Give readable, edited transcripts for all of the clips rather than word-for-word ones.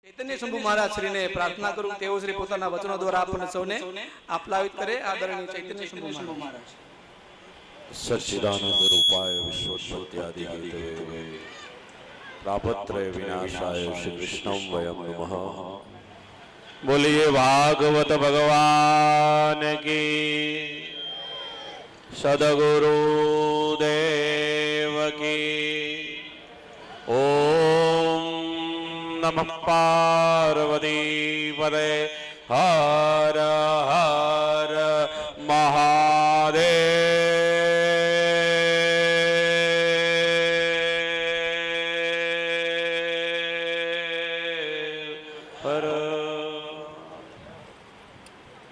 ચૈતન્ય શંભુ મહારાજ શ્રીને પ્રાર્થના કરું તેઓ શ્રી પોતાના વચનો દ્વારા આપણને સૌને આપ્લાવિત કરે. આદરણીય ચૈતન્ય શંભુ મહારાજ. સચ્ચિદાનંદ રૂપાય વિશ્વોત્પત્તિ આદિ હેતવે તાપત્રય વિનાશાય શ્રી કૃષ્ણમ વયમ નમઃ. બોલીએ ભાગવત ભગવાન કી, સદગુરુ દેવ કી. ઓમ નમઃ પાર્વતી પદે હર હર મહાદેવ.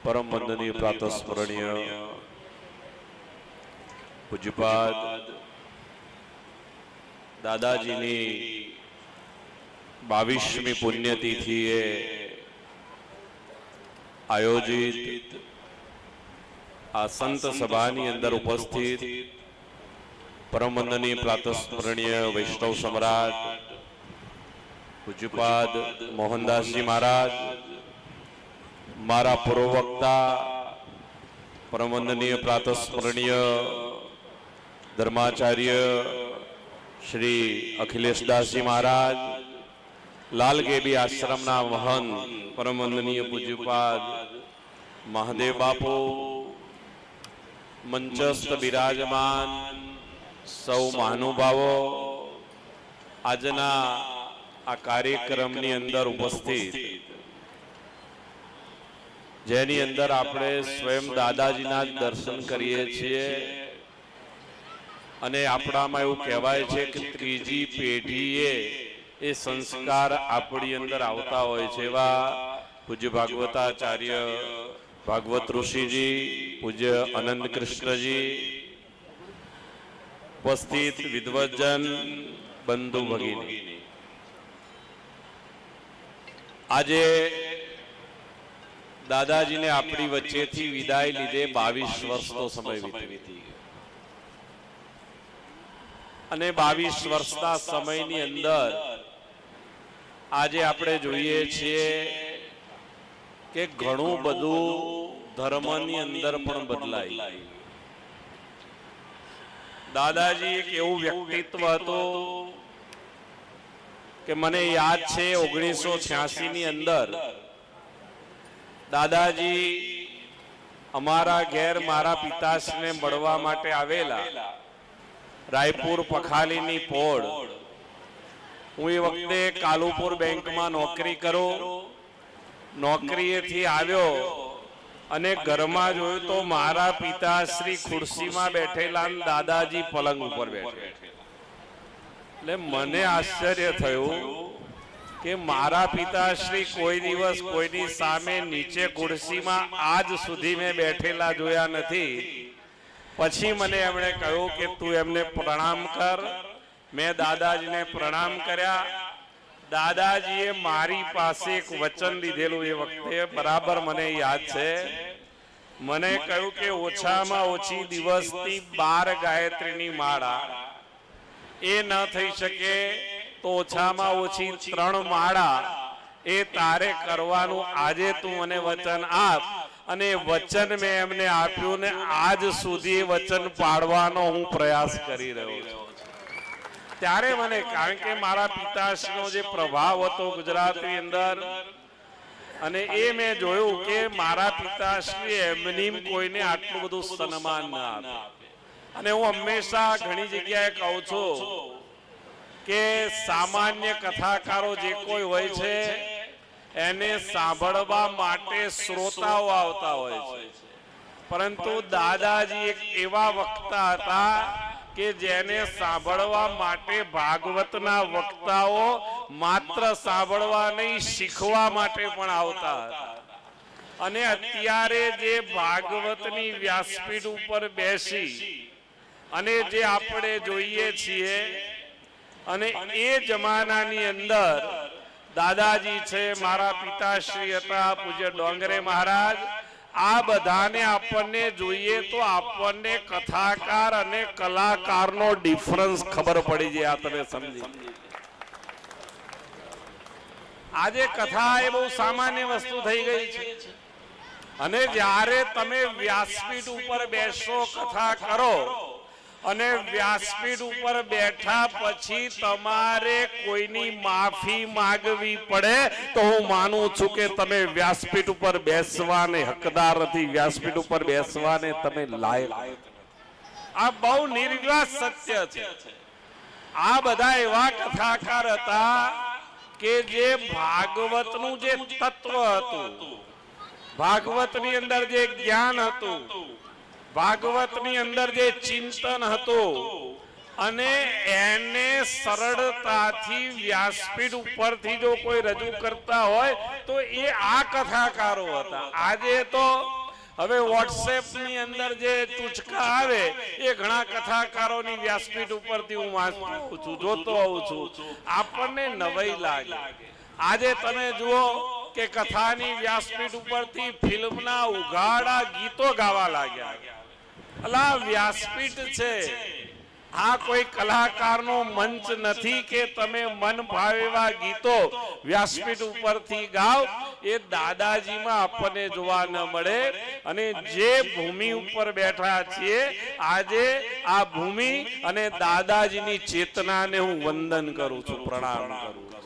પરમ વંદનીય પ્રાતસ્મરણીય પૂજ્યપાદ દાદાજીની 22મી પુણ્યતિથિએ આયોજિત આ સંત સભાની અંદર ઉપસ્થિત પરમ વંદનીય પ્રાતસ્મરણીય વૈષ્ણવ સમ્રાટ પૂજ્યપાદ મોહનદાસજી મહારાજ, મારા પૂર્વવક્તા પરમ વંદનીય પ્રાતસ્મરણીય ધર્માચાર્ય શ્રી અખિલેશદાસજી મહારાજ, લાલગેબી આશ્રમના મહંત પરમ વંદનીય પૂજ્યપાદ મહાદેવ બાપુ, મંચસ્થ બિરાજમાન સૌ મહાનુભાવો, આજના આ કાર્યક્રમની અંદર ઉપસ્થિત, જેની અંદર આપણે સ્વયં દાદાજીના જ દર્શન કરીએ છીએ અને આપણામાં એવું કહેવાય છે કે ત્રીજી પેઢીએ એ સંસ્કાર આપણી અંદર આવતા હોય છે. એવા પૂજ્ય ભાગવતાચાર્ય ભાગવત ઋષિજી, પૂજ્ય અનંત કૃષ્ણજી, ઉપસ્થિત વિદ્વજન બંધુ ભગીની, આજે દાદાજીને આપણી વચ્ચેથી વિદાય લીધે 22 વર્ષનો સમય વીતી અને 22 વર્ષના સમયની અંદર આજે આપણે જોઈએ છીએ કે ઘણું બધું ધર્મની અંદર પણ બદલાય. દાદાજી એક એવું વ્યક્તિત્વ હતું કે મને યાદ છે 1986 ની અંદર દાદાજી અમારા ઘેર મારા પિતાશ્રીને મળવા માટે આવેલા. રાયપુર પખાલીની પોળ, હું એ વખતે કાલુપુર બેંકમાં નોકરી કરું. નોકરીએથી આવ્યો અને ઘરમાં જોયું તો મારા પિતાશ્રી ખુરશીમાં બેઠેલા, દાદાજી પલંગ ઉપર બેઠેલા. એટલે મને આશ્ચર્ય થયું કે મારા પિતાશ્રી કોઈ દિવસ કોઈની સામે નીચે ખુરશીમાં આજ સુધી મેં બેઠેલા જોયા નથી. પછી મને એમણે કહ્યું કે તું એમને પ્રણામ કર. મેં દાદાજીને પ્રણામ કર્યા. દાદાજીએ મારી પાસે એક વચન લીધેલું, એ વખતે બરાબર મને યાદ છે. મને કહ્યું કે ઓછામાં ઓછી દિવસથી 12 ગાયત્રીની માળા, એ ન થઈ શકે તો ઓછામાં ઓછી 3 માળા એ તારે કરવાનું. આજે તું મને વચન આપ. અને વચન મેં એમને આપ્યું ને આજ સુધી વચન પાડવાનો હું પ્રયાસ કરી રહ્યો છું. ત્યારે મને, કારણ કે મારા પિતાશ્રીનો જે પ્રભાવ હતો ગુજરાતની અંદર, અને એ મેં જોયું કે મારા પિતાશ્રી એમની કોઈને આટલું બધું સન્માન ના આપે. અને હું હંમેશા ઘણી જગ્યાએ કહું છું કે સામાન્ય કથાકારો જે કોઈ હોય છે એને સાંભળવા માટે શ્રોતાઓ આવતા હોય છે, પરંતુ દાદાજી એક એવા વક્તા હતા કે જેને સાંભળવા માટે ભાગવતના વક્તાઓ માત્ર સાંભળવા નહીં, શીખવા માટે પણ આવતા હતા. અને અત્યારે જે ભાગવતની વ્યાસપીઠ ઉપર બેસી અને જે આપણે જોઈએ છીએ, અને એ જમાનાની અંદર દાદાજી છે, મારા પિતાશ્રી હતા પૂજ્ય ડોંગરે મહારાજ, આ બધાને આપણને જોઈએ તો આપણને કથાકાર અને કલાકારનો ડિફરન્સ ખબર પડી જાય. આ તમે સમજી આજે કથા એ બહુ સામાન્ય વસ્તુ થઈ ગઈ છે અને જ્યારે તમે વ્યાસપીઠ ઉપર બેસો કથા કરો અને વ્યાસપીઠ ઉપર બેઠા પછી તમારે કોઈની માફી માંગવી પડે તો હું માનું છું કે તમે વ્યાસપીઠ ઉપર બેસવાને હકદાર નથી, વ્યાસપીઠ ઉપર બેસવાને તમે લાયક નથી. આ બહુ નિર્વિવાદ સત્ય છે. આ બધા એવા કથાકાર હતા કે જે ભાગવતનું જે તત્વ હતું, ભાગવતની અંદર જે જ્ઞાન હતું, ભાગવતની અંદર જે ચિંતન હતું અને એને સરળતાથી વ્યાસપીઠ ઉપરથી જો કોઈ રજૂ કરતા હોય તો એ આ કથાકારો હતા. આજે તો હવે વોટ્સએપ ની અંદર જે ટૂચકા આવે એ ઘણા કથાકારોની વ્યાસપીઠ ઉપરથી હું વાંચતો હોઉં છું, જોતો હોઉં છું, આપણને નવાઈ લાગે. આજે તમે જુઓ કે કથાની વ્યાસપીઠ ઉપરથી ફિલ્મના ઉઘાડા ગીતો ગાવા લાગ્યા. અલા વ્યાસપીઠ છે, આ કોઈ કલાકારનો મંચ નથી કે તમે મન ભાવેવા ગીતો વ્યાસપીઠ ઉપરથી ગાઓ. એ દાદાજીમાં આપણને જોવા ન મળે. અને જે ભૂમિ ઉપર બેઠા છીએ આજે આ ભૂમિ અને દાદાજીની ચેતનાને હું વંદન કરું છું, પ્રણામ કરું છું.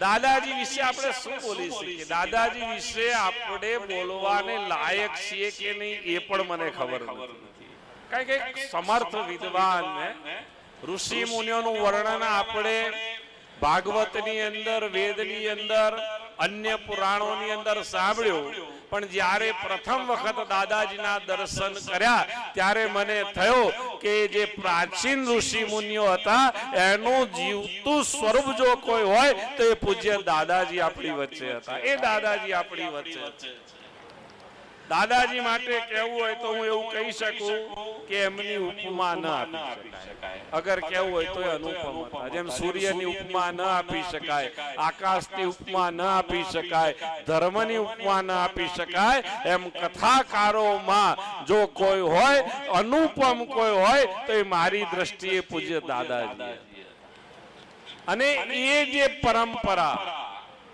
દાદાજી વિશે આપણે શું બોલી શકીએ, દાદાજી વિશે આપણે બોલવાને લાયક છીએ કે નહીં એ પણ મને ખબર નથી. કારણ કે સમર્થ વિદ્વાન ઋષિ મુનિઓનું વર્ણન આપણે ભાગવતની અંદર, વેદની અંદર, અન્ય પુરાણોની અંદર સાંભળ્યું. પણ જ્યારે પ્રથમ વખત દાદાજીના દર્શન કર્યા ત્યારે મને થયો કે જે પ્રાચીન ઋષિ મુનિઓ હતા એનું જીવતું સ્વરૂપ જો કોઈ હોય તો એ પૂજ્ય દાદાજી આપણી વચ્ચે હતા. એ દાદાજી આપણી વચ્ચે. દાદાજી માટે કહેવું હોય તો હું એવું કહી શકું કે એમની ઉપમા ન આપી શકાય. અગર કહેવું હોય તો એ અનુપમ હતા. જેમ સૂર્યની ઉપમા ન આપી શકાય, આકાશની ઉપમા ન આપી શકાય, ધર્મની ઉપમા ન આપી શકાય, એમ કથાકારોમાં જો કોઈ હોય, અનુપમ કોઈ હોય તો એ મારી દ્રષ્ટિએ પૂજ્ય દાદાજી. અને એ જે પરંપરા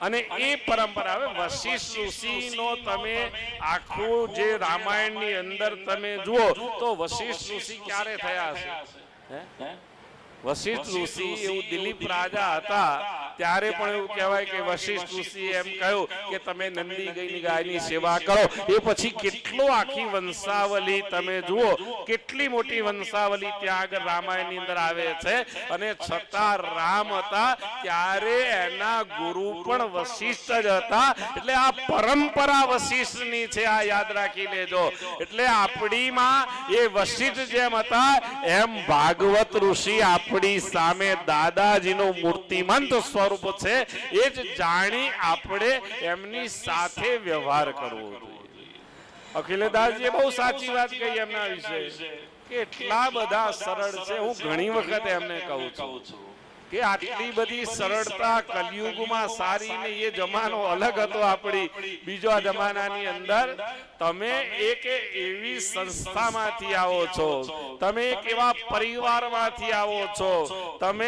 અને એ પરંપરા, હવે વશિષ્ઠ ઋષિનો તમે આખું જે રામાયણની અંદર તમે જુઓ તો વશિષ્ઠ ઋષિ ક્યારે થયા હશે? વશિષ્ઠ ઋષિ એવું દિલીપ રાજા હતા ત્યારે પણ એવું કહેવાય કે વશિષ્ઠ ઋષિ એમ કહ્યું કે તમે નંદી ગઈની ગાયની સેવા કરો. એ પછી કેટલો આખી વંશાવલી તમે જુઓ, કેટલી મોટી વંશાવલી ત્યાં આગળ રામાયણની અંદર આવે છે. અને છતાં રામ હતા ત્યારે એના ગુરુ પણ વશિષ્ઠ જ હતા. એટલે આ પરંપરા વશિષ્ઠની છે, આ યાદ રાખી લેજો. એટલે આપણીમાં એ વશિષ્ઠ જેમ હતા એમ ભાગવત ઋષિ આપણી સામે દાદાજીનું મૂર્તિમંત સ્વરૂપ છે. એ જ જાણી આપણે એમની સાથે વ્યવહાર કરવો જોઈએ. અખિલદાસજીએ બહુ સાચી વાત કહી એમના વિશે કે એટલા બધા સરળ છે. હું ઘણી વખત એમને કહું છું કે આટલી બધી સરળતા કલયુગમાં સારી ને એ જમાનો અલગ હતો આપણી બીજા જમાનાની અંદર. તમે એક એવી સંસ્થામાંથી આવો છો, તમે એક એવા પરિવારમાંથી આવો છો, તમે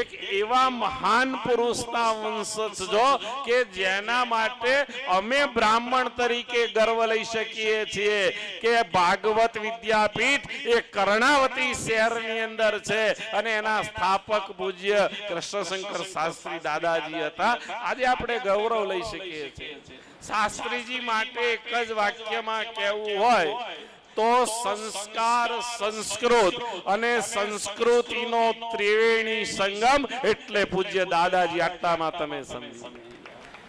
એક એવા મહાન પુરુષના વંશજ છો કે જેના માટે અમે બ્રાહ્મણ તરીકે ગર્વ લઈ શકીએ છીએ કે ભાગવત વિદ્યાપીઠ એ કર્ણાવતી શહેરની અંદર છે અને એના સ્થાપક પૂજ્ય કૃષ્ણશંકર શાસ્ત્રી દાદાજી હતા. આજે આપણે ગૌરવ લઈ શકીએ છીએ. શાસ્ત્રીજી માટે એક જ વાક્યમાં કહેવું હોય તો સંસ્કાર, સંસ્કૃત અને સંસ્કૃતિનો ત્રિવેણી સંગમ એટલે પૂજ્ય દાદાજી. આટલામાં તમે સમજો.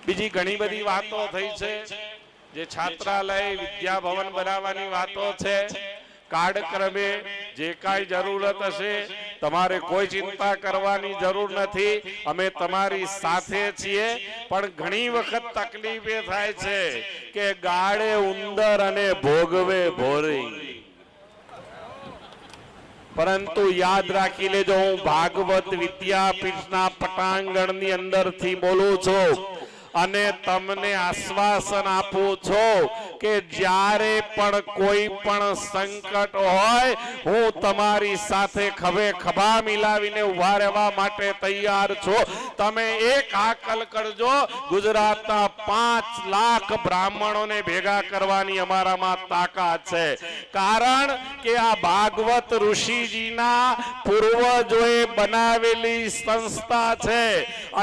બીજી ઘણી બધી વાતો થઈ છે, જે છાત્રાલય, વિદ્યાભવન બનાવવાની વાતો છે. કાળક્રમે જે કાંઈ જરૂરત હશે તમારે કોઈ ચિંતા કરવાની જરૂર નથી. અમે તમારી સાથે છીએ. પણ ઘણી વખત તકલીફ એ થાય છે કે ગાળે ઉંદર અને ભોગવે ભોરી. પરંતુ યાદ રાખી લેજો, હું ભાગવત વિદ્યાપીઠના પટાંગણની અંદરથી બોલું છું અને તમને આશ્વાસન આપું છું કે જ્યારે પણ કોઈ પણ સંકટ હોય હું તમારી સાથે ખભે ખભા મિલાવીને ઉભા રહેવા માટે તૈયાર છું. તમે એક આકલ કરજો, ગુજરાતના 5 લાખ બ્રાહ્મણોને ભેગા કરવાની અમારામાં તાકાત છે. કારણ કે આ ભાગવત ઋષિજીના પૂર્વજોએ બનાવેલી સંસ્થા છે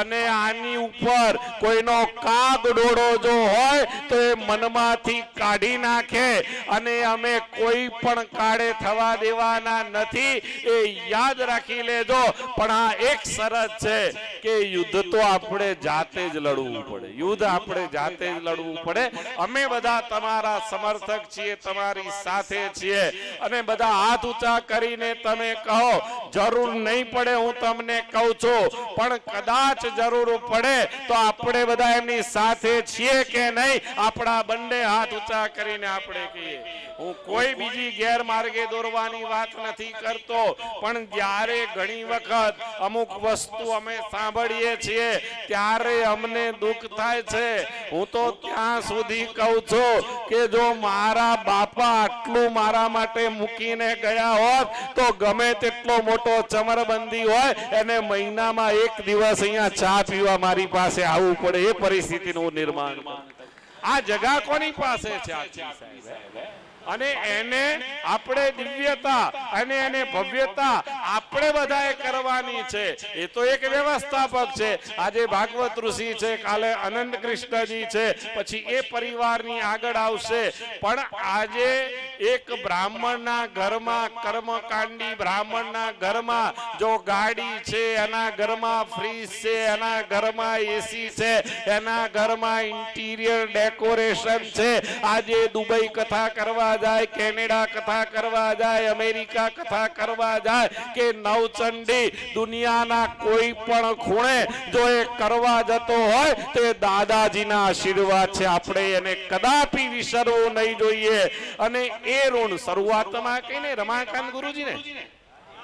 અને આની ઉપર કોઈનો કાગડોળો જો હોય તો એ મનમાંથી કાઢી નાખે અને અમે કોઈ પણ કાળે થવા દેવાના નથી. એ યાદ રાખી લેજો. પણ આ એક શરત છે કે યુદ્ધ તો આપણે જાતે જ લડવું પડે. યુદ્ધ આપણે જાતે જ લડવું પડે. અમે બધા તમારા સમર્થક છીએ, તમારી સાથે છીએ. અને બધા હાથ ઊંચા કરીને તમે કહો જરૂર નહીં પડે, હું તમને કહું છું, પણ કદાચ જરૂર પડે તો આપણે બધા એમની સાથે છીએ કે નહીં? આપણા બંને હાથ ઊંચા કરીને આપણે કહીએ. હું કોઈ બીજી ગેરમાર્ગે દોરવાની વાત નથી કરતો, પણ જ્યારે ઘણી વખત અમુક વસ્તુ અમે સાંભળીએ છીએ ત્યારે અમને દુઃખ થાય છે. હું તો ત્યાં સુધી કહું છું કે જો મારા બાપા આટલું મારા માટે મૂકીને ગયા હોત તો ગમે તેટલો મોટો ચમરબંધી હોય એને મહિનામાં એક દિવસ અહીંયા ચા પીવા મારી પાસે આવવું પડે. એ પરિસ્થિતિનું નિર્માણ આ જગા કોની પાસે છે? સાહેબ. અને એને આપણે દિવ્યતા અને એને ભવ્યતા આપણે બધાએ કરવાની છે. એ તો એક વ્યવસ્થાપક છે. આજે ભાગવત ઋષિ છે, કાલે અનંત કૃષ્ણજી છે, પછી એ પરિવારની આગળ આવશે. પણ આજે એક બ્રાહ્મણના ઘરમાં, કર્મકાંડી બ્રાહ્મણના ઘરમાં જો ગાડી છે, એના ઘરમાં ફ્રીજ છે, એના ઘરમાં એસી છે, એના ઘરમાં ઇન્ટિરિયર ડેકોરેશન છે. આજે દુબઈ કથા કરવા જાય, કેનેડા કથા કરવા જાય, અમેરિકા કથા કરવા જાય કે નવચંડી દુનિયાના કોઈ પણ ખૂણે જો એ કરવા જતો હોય તો એ દાદાજીના આશીર્વાદ છે. આપણે એને કદાપી વિસરવું નહીં જોઈએ. અને એ ઋણ શરૂઆતમાં કહીને રમાકાંત ગુરુજીને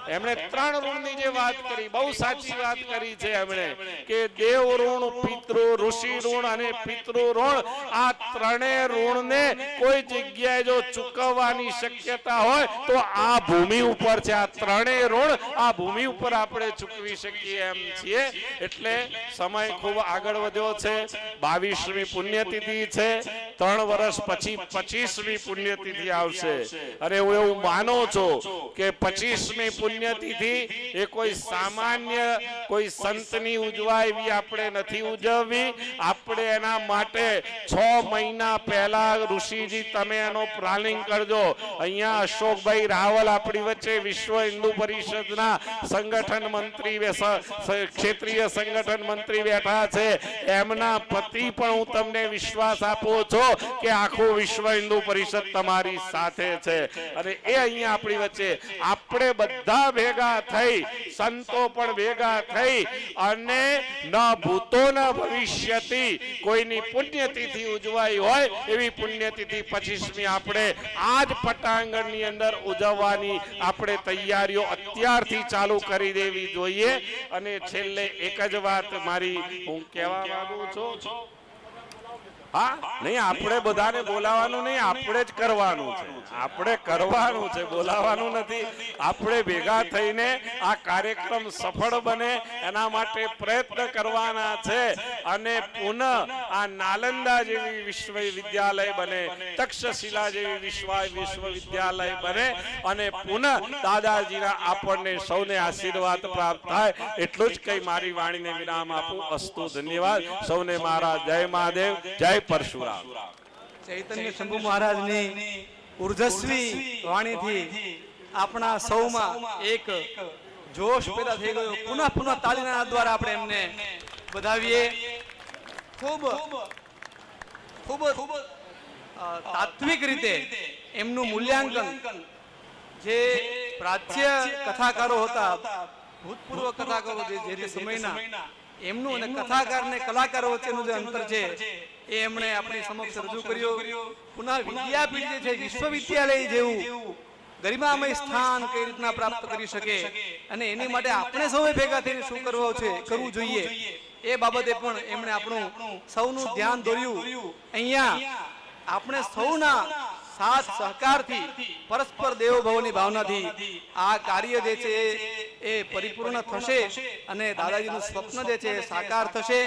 એમણે 3 ઋણની જે વાત કરી, બહુ સાચી વાત કરી છે એમણે કે દેવ ઋણ, પિતૃ, ઋષિ ઋણ અને પિતૃ ઋણ. આ 3 ઋણને કોઈ જગ્યાએ જો ચૂકવવાની શક્યતા હોય તો આ ભૂમિ ઉપર છે. આ 3 ઋણ આ ભૂમિ ઉપર આપણે ચૂકવી શકીએ એમ છીએ. એટલે સમય ખૂબ આગળ વધ્યો છે. 22મી પુણ્યતિથિ છે. 3 વર્ષ પછી 25મી પુણ્યતિથિ આવશે. અને હું એવું માનું છું કે 25મી પુણ્યતિથિ એ કોઈ સામાન્ય કોઈ સંતની ઉજવાય એવી આપણે નથી ઉજવવી. આપણે એના માટે 6 મહિના પહેલા ઋષિજી તમે એનો પ્લાનિંગ કરજો. અહીંયા અશોકભાઈ રાવલ આપણી વચ્ચે વિશ્વ હિન્દુ પરિષદના સંગઠન મંત્રી, ક્ષેત્રીય સંગઠન મંત્રી બેઠા છે. એમના પતિ પણ હું તમને વિશ્વાસ આપું છું કે આખું વિશ્વ હિન્દુ પરિષદ તમારી સાથે છે. અને એ અહીંયા આપણી વચ્ચે આપણે બધા ભેગા થઈ, સંતો પણ ભેગા થઈ અને ન ભૂતો ન ભવિષ્યથી કોઈની પુણ્યતિથિ ઉજવાઈ હોય એવી પુણ્યતિથિ 25મી આપણે આજ પટાંગણની અંદર ઉજવવાની આપણે તૈયારીઓ અત્યારથી ચાલુ કરી દેવી જોઈએ. અને છેલ્લે એક જ વાત મારી હું કહેવા માંગુ છું. હા, નહીં, આપણે બધાને બોલાવાનું નહીં, આપણે જ કરવાનું છે. આપણે કરવાનું છે, બોલાવાનું નથી. આપણે ભેગા થઈને આ કાર્યક્રમ સફળ બને એના માટે પ્રયત્ન કરવાના છે. અને પુનઃ આ નાલંદા જેવી વિશ્વવિદ્યાલય બને, તક્ષશિલા જેવી વિશ્વવિદ્યાલય બને અને પુનઃ દાદાજીના આપણને સૌને આશીર્વાદ પ્રાપ્ત થાય. એટલું જ કઈ મારી વાણીને વિરામ આપું. અસ્તુ. ધન્યવાદ. સૌને મારા જય મહાદેવ, જય પરશુરામ. ચૈતન્ય શંભુ મહારાજની ઉર્જસ્વી વાણીથી આપણા સૌમાં એક જોશ પેદા થઈ ગયો. પુનઃ તાળીના દ્વારા આપણે એમને વધાવીએ. ખૂબ તાત્વિક રીતે એમનું મૂલ્યાંકન જે પ્રાચ્ય કથાકારો હતા, ભૂતપૂર્વ કથાકારો જે તે સમયના, એમનું અને કથાકાર ને કલાકારો વચ્ચેનું જે અંતર છે એ એમણે આપણી સમક્ષ રજૂ કર્યો. પુનઃ વિદ્યાપીઠ જે છે, વિશ્વવિદ્યાલય જેવું ગરિમામય સ્થાન કઈ રીતના પ્રાપ્ત કરી શકે અને એની માટે આપણે સૌએ ભેગા થઈને શું કરવું જોઈએ એ બાબતે પણ એમણે આપણું સૌનું ધ્યાન દોર્યું. અહીંયા આપણે સૌના સાથ સહકારથી પરસ્પર દેવોભવની ભાવનાથી આ કાર્ય જે છે એ પરિપૂર્ણ થશે અને દાદાજીનું સ્વપ્ન જે છે એ સાકાર થશે.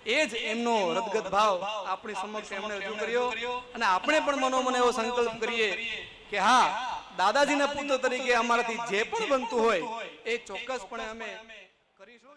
એ જ એમનો હૃદગત ભાવ આપણી સમક્ષ એમણે રજૂ કર્યો અને આપણે પણ મનોમન એવો સંકલ્પ કરીએ કે હા, દાદાજીના પુત્ર તરીકે અમારાથી જે પણ બનતું હોય એ ચોક્કસપણે અમે કરીશું.